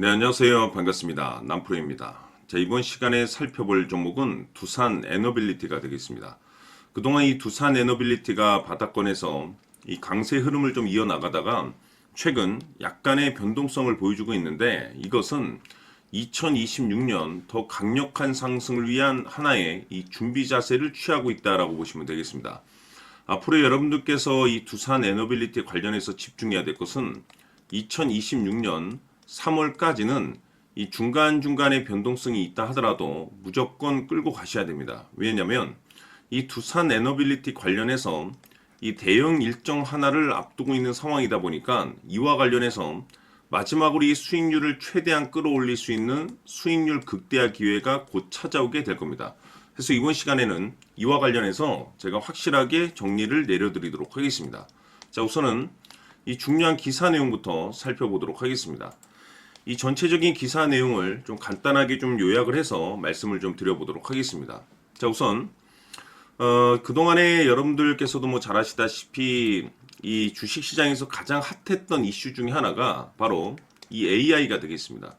네, 안녕하세요. 반갑습니다. 남프로입니다. 자, 이번 시간에 살펴볼 종목은 두산 에너빌리티가 되겠습니다. 그동안 이 두산 에너빌리티가 바닥권에서 이 강세 흐름을 좀 이어나가다가 최근 약간의 변동성을 보여주고 있는데, 이것은 2026년 더 강력한 상승을 위한 하나의 이 준비 자세를 취하고 있다라고 보시면 되겠습니다. 앞으로 여러분들께서 이 두산 에너빌리티 관련해서 집중해야 될 것은 2026년 3월까지는 이 중간중간에 변동성이 있다 하더라도 무조건 끌고 가셔야 됩니다. 왜냐하면 이 두산 에너빌리티 관련해서 이 대형 일정 하나를 앞두고 있는 상황이다 보니까 이와 관련해서 마지막으로 이 수익률을 최대한 끌어올릴 수 있는 수익률 극대화 기회가 곧 찾아오게 될 겁니다. 그래서 이번 시간에는 이와 관련해서 제가 확실하게 정리를 내려드리도록 하겠습니다. 자, 우선은 이 중요한 기사 내용부터 살펴보도록 하겠습니다. 이 전체적인 기사 내용을 좀 간단하게 좀 요약을 해서 말씀을 좀 드려보도록 하겠습니다. 자, 우선 그동안에 여러분들께서도 뭐 잘 아시다시피 이 주식시장에서 가장 핫했던 이슈 중에 하나가 바로 이 AI가 되겠습니다.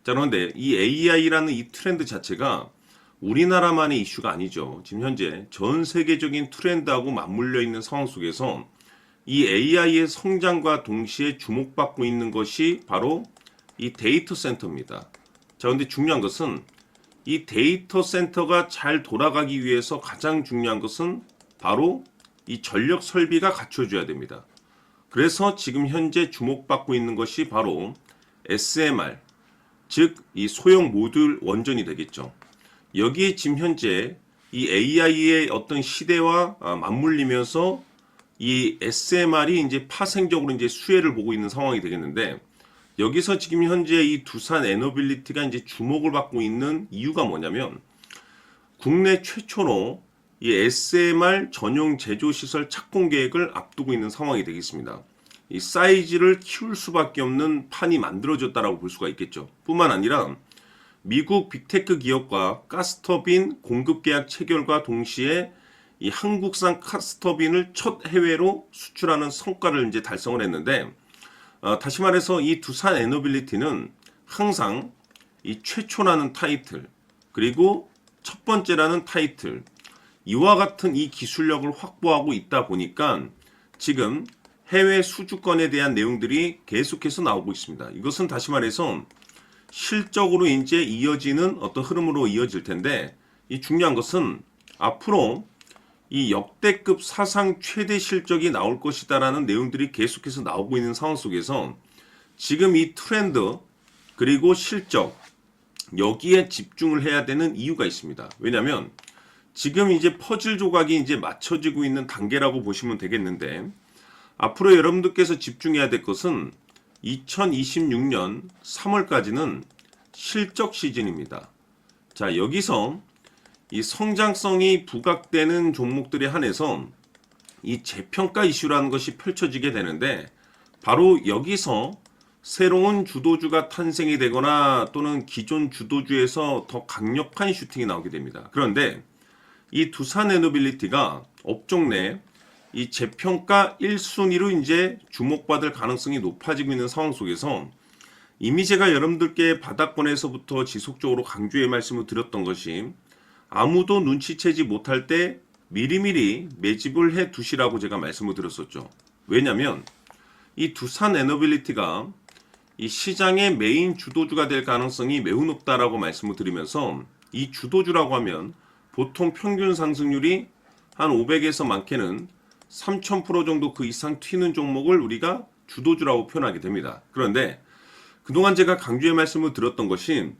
자, 그런데 이 AI라는 이 트렌드 자체가 우리나라만의 이슈가 아니죠. 지금 현재 전 세계적인 트렌드하고 맞물려 있는 상황 속에서 이 AI의 성장과 동시에 주목받고 있는 것이 바로 이 데이터 센터입니다. 자, 근데 중요한 것은 이 데이터 센터가 잘 돌아가기 위해서 가장 중요한 것은 바로 이 전력 설비가 갖춰져야 됩니다. 그래서 지금 현재 주목받고 있는 것이 바로 SMR, 즉 이 소형 모듈 원전이 되겠죠. 여기에 지금 현재 이 AI의 어떤 시대와 맞물리면서 이 SMR이 이제 파생적으로 이제 수혜를 보고 있는 상황이 되겠는데, 여기서 지금 현재 이 두산 에너빌리티가 이제 주목을 받고 있는 이유가 뭐냐면, 국내 최초로 이 SMR 전용 제조 시설 착공 계획을 앞두고 있는 상황이 되겠습니다. 이 사이즈를 키울 수밖에 없는 판이 만들어졌다라고 볼 수가 있겠죠. 뿐만 아니라 미국 빅테크 기업과 가스터빈 공급 계약 체결과 동시에 이 한국산 가스터빈을 첫 해외로 수출하는 성과를 이제 달성을 했는데, 다시 말해서 이 두산 에너빌리티는 항상 이 최초라는 타이틀, 그리고 첫 번째라는 타이틀, 이와 같은 이 기술력을 확보하고 있다 보니까 지금 해외 수주권에 대한 내용들이 계속해서 나오고 있습니다. 이것은 다시 말해서 실적으로 이제 이어지는 어떤 흐름으로 이어질 텐데, 이 중요한 것은 앞으로 이 역대급 사상 최대 실적이 나올 것이다라는 내용들이 계속해서 나오고 있는 상황 속에서 지금 이 트렌드 그리고 실적, 여기에 집중을 해야 되는 이유가 있습니다. 왜냐하면 지금 이제 퍼즐 조각이 이제 맞춰지고 있는 단계라고 보시면 되겠는데, 앞으로 여러분들께서 집중해야 될 것은 2026년 3월까지는 실적 시즌입니다. 자, 여기서 이 성장성이 부각되는 종목들에 한해서 이 재평가 이슈라는 것이 펼쳐지게 되는데, 바로 여기서 새로운 주도주가 탄생이 되거나 또는 기존 주도주에서 더 강력한 슈팅이 나오게 됩니다. 그런데 이 두산 에너빌리티가 업종 내 이 재평가 1순위로 이제 주목받을 가능성이 높아지고 있는 상황 속에서 이미 제가 여러분들께 바닥권에서부터 지속적으로 강조의 말씀을 드렸던 것이, 아무도 눈치채지 못할 때 미리미리 매집을 해 두시라고 제가 말씀을 드렸었죠. 왜냐하면 이 두산 에너빌리티가 이 시장의 메인 주도주가 될 가능성이 매우 높다라고 말씀을 드리면서, 이 주도주라고 하면 보통 평균 상승률이 한 500에서 많게는 3000% 정도 그 이상 튀는 종목을 우리가 주도주라고 표현하게 됩니다. 그런데 그동안 제가 강조의 말씀을 드렸던 것이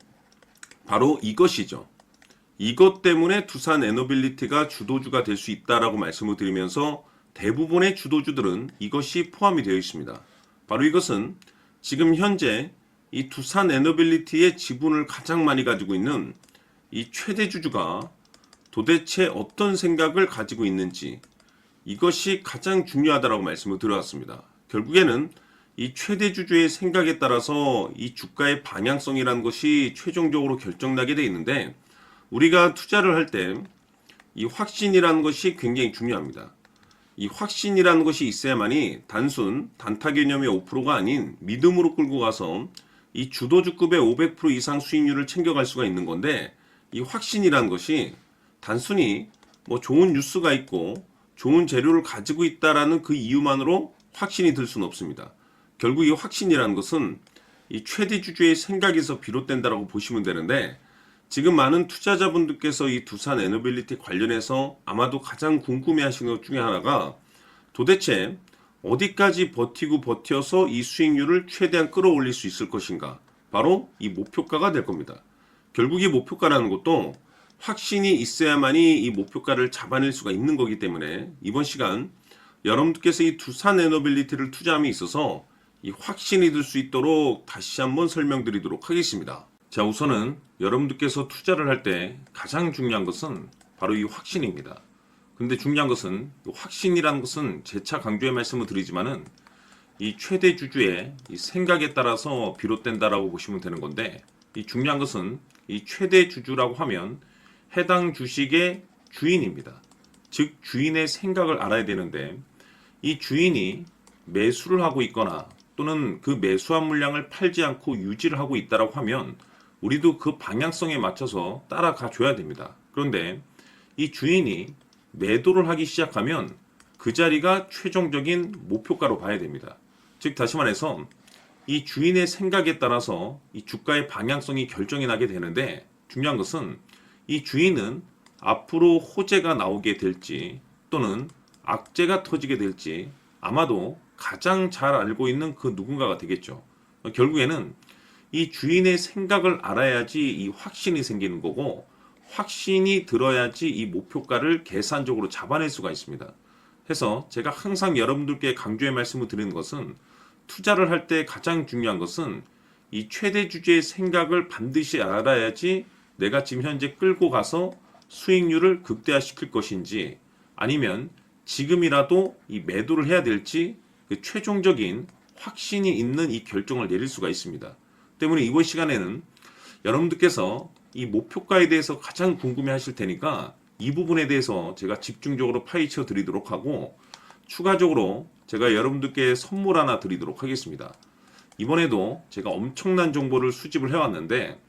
바로 이것이죠. 이것 때문에 두산 에너빌리티가 주도주가 될 수 있다라고 말씀을 드리면서 대부분의 주도주들은 이것이 포함이 되어 있습니다. 바로 이것은 지금 현재 이 두산 에너빌리티의 지분을 가장 많이 가지고 있는 이 최대 주주가 도대체 어떤 생각을 가지고 있는지, 이것이 가장 중요하다라고 말씀을 드려왔습니다. 결국에는 이 최대 주주의 생각에 따라서 이 주가의 방향성이라는 것이 최종적으로 결정나게 되어 있는데, 우리가 투자를 할 때 이 확신이라는 것이 굉장히 중요합니다. 이 확신이라는 것이 있어야만이 단순 단타 개념의 5%가 아닌 믿음으로 끌고 가서 이 주도주급의 500% 이상 수익률을 챙겨갈 수가 있는 건데, 이 확신이라는 것이 단순히 뭐 좋은 뉴스가 있고 좋은 재료를 가지고 있다라는 그 이유만으로 확신이 들 수는 없습니다. 결국 이 확신이라는 것은 이 최대 주주의 생각에서 비롯된다라고 보시면 되는데, 지금 많은 투자자분들께서 이 두산 에너빌리티 관련해서 아마도 가장 궁금해하시는 것 중에 하나가 도대체 어디까지 버티고 버텨서 이 수익률을 최대한 끌어올릴 수 있을 것인가? 바로 이 목표가가 될 겁니다. 결국 이 목표가라는 것도 확신이 있어야만이 이 목표가를 잡아낼 수가 있는 거기 때문에 이번 시간 여러분들께서 이 두산 에너빌리티를 투자함에 있어서 이 확신이 들 수 있도록 다시 한번 설명드리도록 하겠습니다. 자, 우선은 여러분들께서 투자를 할 때 가장 중요한 것은 바로 이 확신입니다. 근데 중요한 것은 확신이라는 것은 재차 강조의 말씀을 드리지만은 이 최대 주주의 이 생각에 따라서 비롯된다라고 보시면 되는 건데, 이 중요한 것은 이 최대 주주라고 하면 해당 주식의 주인입니다. 즉 주인의 생각을 알아야 되는데, 이 주인이 매수를 하고 있거나 또는 그 매수한 물량을 팔지 않고 유지를 하고 있다라고 하면 우리도 그 방향성에 맞춰서 따라가 줘야 됩니다. 그런데 이 주인이 매도를 하기 시작하면 그 자리가 최종적인 목표가로 봐야 됩니다. 즉 다시 말해서 이 주인의 생각에 따라서 이 주가의 방향성이 결정이 나게 되는데, 중요한 것은 이 주인은 앞으로 호재가 나오게 될지 또는 악재가 터지게 될지 아마도 가장 잘 알고 있는 그 누군가가 되겠죠. 결국에는 이 주인의 생각을 알아야지 이 확신이 생기는 거고, 확신이 들어야지 이 목표가를 계산적으로 잡아낼 수가 있습니다. 해서 제가 항상 여러분들께 강조의 말씀을 드리는 것은, 투자를 할 때 가장 중요한 것은 이 최대 주주의 생각을 반드시 알아야지 내가 지금 현재 끌고 가서 수익률을 극대화시킬 것인지 아니면 지금이라도 이 매도를 해야 될지 그 최종적인 확신이 있는 이 결정을 내릴 수가 있습니다. 때문에 이번 시간에는 여러분들께서 이 목표가에 대해서 가장 궁금해 하실 테니까 이 부분에 대해서 제가 집중적으로 파헤쳐 드리도록 하고, 추가적으로 제가 여러분들께 선물 하나 드리도록 하겠습니다. 이번에도 제가 엄청난 정보를 수집을 해왔는데,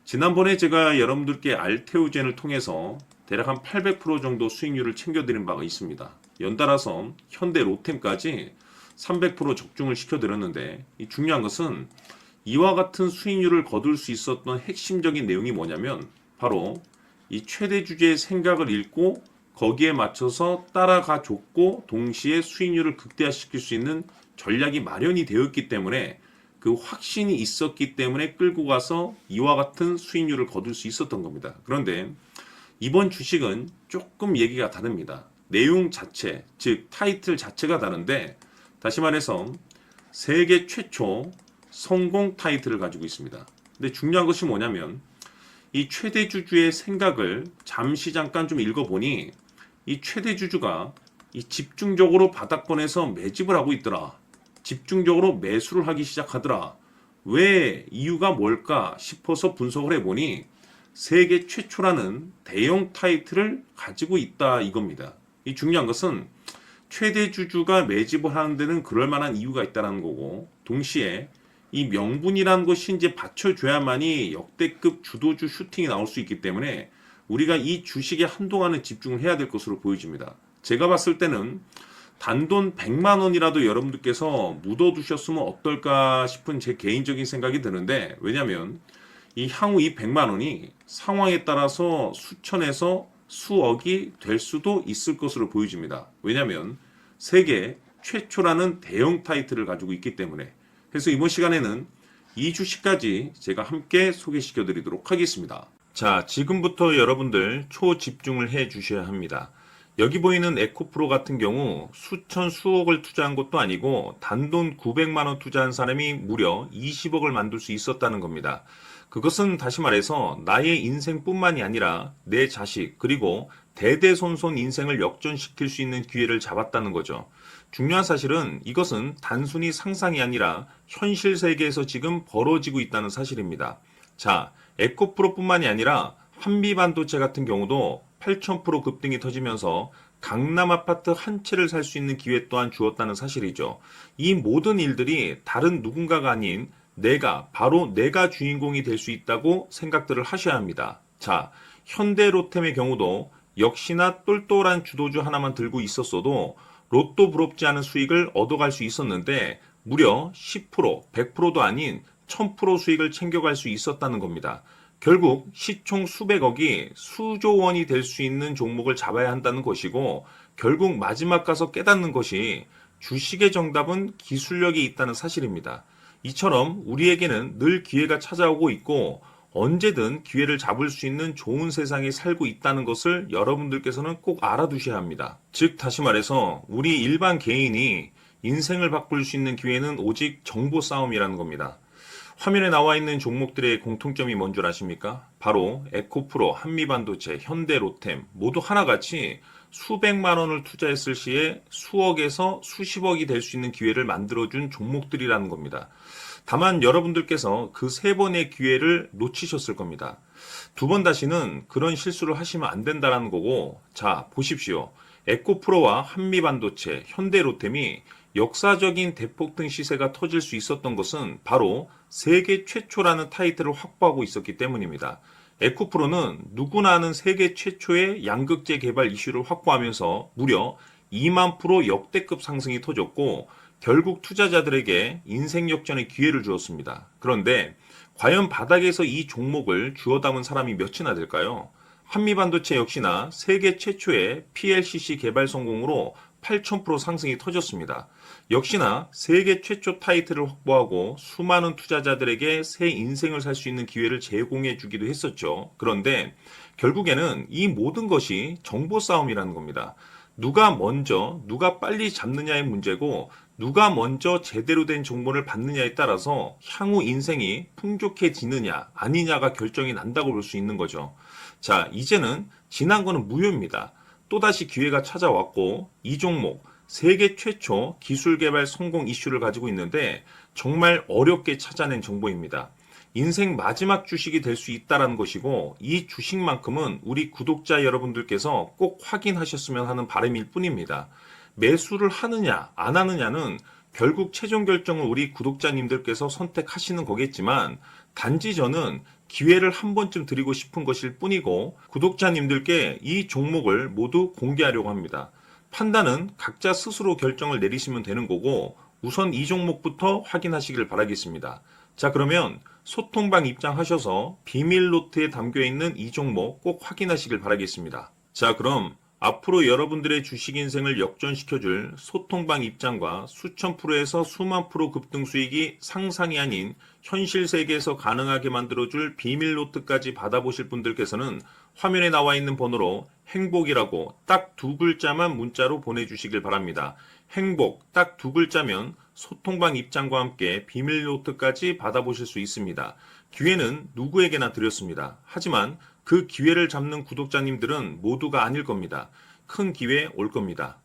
지난번에 제가 여러분들께 알테오젠을 통해서 대략 한 800% 정도 수익률을 챙겨드린 바가 있습니다. 연달아서 현대 로템까지 300% 적중을 시켜드렸는데, 이 중요한 것은 이와 같은 수익률을 거둘 수 있었던 핵심적인 내용이 뭐냐면 바로 이 최대 주주의 생각을 읽고 거기에 맞춰서 따라가 줬고 동시에 수익률을 극대화시킬 수 있는 전략이 마련이 되었기 때문에, 그 확신이 있었기 때문에 끌고 가서 이와 같은 수익률을 거둘 수 있었던 겁니다. 그런데 이번 주식은 조금 얘기가 다릅니다. 내용 자체, 즉 타이틀 자체가 다른데, 다시 말해서 세계 최초 성공 타이틀을 가지고 있습니다. 근데 중요한 것이 뭐냐면 이 최대 주주의 생각을 잠깐 좀 읽어보니 이 최대 주주가 이 집중적으로 바닥권에서 매집을 하고 있더라. 집중적으로 매수를 하기 시작하더라. 왜 이유가 뭘까 싶어서 분석을 해보니 세계 최초라는 대형 타이틀을 가지고 있다 이겁니다. 이 중요한 것은 최대 주주가 매집을 하는 데는 그럴 만한 이유가 있다는 거고, 동시에 이 명분이라는 것이 이제 받쳐줘야만이 역대급 주도주 슈팅이 나올 수 있기 때문에 우리가 이 주식에 한동안은 집중을 해야 될 것으로 보여집니다. 제가 봤을 때는 단돈 100만 원이라도 여러분들께서 묻어두셨으면 어떨까 싶은 제 개인적인 생각이 드는데, 왜냐하면 이 향후 이 100만 원이 상황에 따라서 수천에서 수억이 될 수도 있을 것으로 보여집니다. 왜냐하면 세계 최초라는 대형 타이틀을 가지고 있기 때문에. 그래서 이번 시간에는 이 주식까지 제가 함께 소개시켜 드리도록 하겠습니다. 자, 지금부터 여러분들 초집중을 해 주셔야 합니다. 여기 보이는 에코프로 같은 경우 수천 수억을 투자한 것도 아니고 단돈 900만 원 투자한 사람이 무려 20억을 만들 수 있었다는 겁니다. 그것은 다시 말해서 나의 인생뿐만이 아니라 내 자식 그리고 대대손손 인생을 역전시킬 수 있는 기회를 잡았다는 거죠. 중요한 사실은 이것은 단순히 상상이 아니라 현실 세계에서 지금 벌어지고 있다는 사실입니다. 자, 에코프로뿐만이 아니라 한미반도체 같은 경우도 8,000% 급등이 터지면서 강남 아파트 한 채를 살 수 있는 기회 또한 주었다는 사실이죠. 이 모든 일들이 다른 누군가가 아닌 바로 내가 주인공이 될 수 있다고 생각들을 하셔야 합니다. 자, 현대로템의 경우도 역시나 똘똘한 주도주 하나만 들고 있었어도 로또 부럽지 않은 수익을 얻어갈 수 있었는데 무려 10%, 100%도 아닌 1000% 수익을 챙겨갈 수 있었다는 겁니다. 결국 시총 수백억이 수조 원이 될 수 있는 종목을 잡아야 한다는 것이고 결국 마지막 가서 깨닫는 것이 주식의 정답은 기술력이 있다는 사실입니다. 이처럼 우리에게는 늘 기회가 찾아오고 있고 언제든 기회를 잡을 수 있는 좋은 세상에 살고 있다는 것을 여러분들께서는 꼭 알아두셔야 합니다. 즉 다시 말해서 우리 일반 개인이 인생을 바꿀 수 있는 기회는 오직 정보 싸움이라는 겁니다. 화면에 나와 있는 종목들의 공통점이 뭔 줄 아십니까? 바로 에코프로, 한미반도체, 현대로템 모두 하나같이 수백만 원을 투자했을 시에 수억에서 수십억이 될 수 있는 기회를 만들어준 종목들이라는 겁니다. 다만 여러분들께서 그 세 번의 기회를 놓치셨을 겁니다. 두 번 다시는 그런 실수를 하시면 안 된다는 거고, 자, 보십시오. 에코프로와 한미반도체, 현대로템이 역사적인 대폭등 시세가 터질 수 있었던 것은 바로 세계 최초라는 타이틀을 확보하고 있었기 때문입니다. 에코프로는 누구나 아는 세계 최초의 양극재 개발 이슈를 확보하면서 무려 2만 프로 역대급 상승이 터졌고 결국 투자자들에게 인생 역전의 기회를 주었습니다. 그런데 과연 바닥에서 이 종목을 주워 담은 사람이 몇이나 될까요? 한미반도체 역시나 세계 최초의 PLCC 개발 성공으로 8000% 상승이 터졌습니다. 역시나 세계 최초 타이틀을 확보하고 수많은 투자자들에게 새 인생을 살 수 있는 기회를 제공해 주기도 했었죠. 그런데 결국에는 이 모든 것이 정보 싸움이라는 겁니다. 누가 먼저, 누가 빨리 잡느냐의 문제고 누가 먼저 제대로 된 정보를 받느냐에 따라서 향후 인생이 풍족해지느냐 아니냐가 결정이 난다고 볼 수 있는 거죠. 자, 이제는 지난 거는 무효입니다. 또다시 기회가 찾아왔고 이 종목 세계 최초 기술 개발 성공 이슈를 가지고 있는데 정말 어렵게 찾아낸 정보입니다. 인생 마지막 주식이 될 수 있다는 것이고 이 주식만큼은 우리 구독자 여러분들께서 꼭 확인하셨으면 하는 바람일 뿐입니다. 매수를 하느냐 안 하느냐는 결국 최종 결정을 우리 구독자님들께서 선택하시는 거겠지만 단지 저는 기회를 한 번쯤 드리고 싶은 것일 뿐이고 구독자님들께 이 종목을 모두 공개하려고 합니다. 판단은 각자 스스로 결정을 내리시면 되는 거고 우선 이 종목부터 확인하시길 바라겠습니다. 자, 그러면 소통방 입장하셔서 비밀 노트에 담겨 있는 이 종목 꼭 확인하시길 바라겠습니다. 자, 그럼 앞으로 여러분들의 주식 인생을 역전시켜줄 소통방 입장과 수천 프로에서 수만 프로 급등 수익이 상상이 아닌 현실 세계에서 가능하게 만들어줄 비밀 노트까지 받아보실 분들께서는 화면에 나와 있는 번호로 행복이라고 딱 두 글자만 문자로 보내주시길 바랍니다. 행복 딱 두 글자면 소통방 입장과 함께 비밀 노트까지 받아보실 수 있습니다. 기회는 누구에게나 드렸습니다. 하지만 그 기회를 잡는 구독자님들은 모두가 아닐 겁니다. 큰 기회 올 겁니다.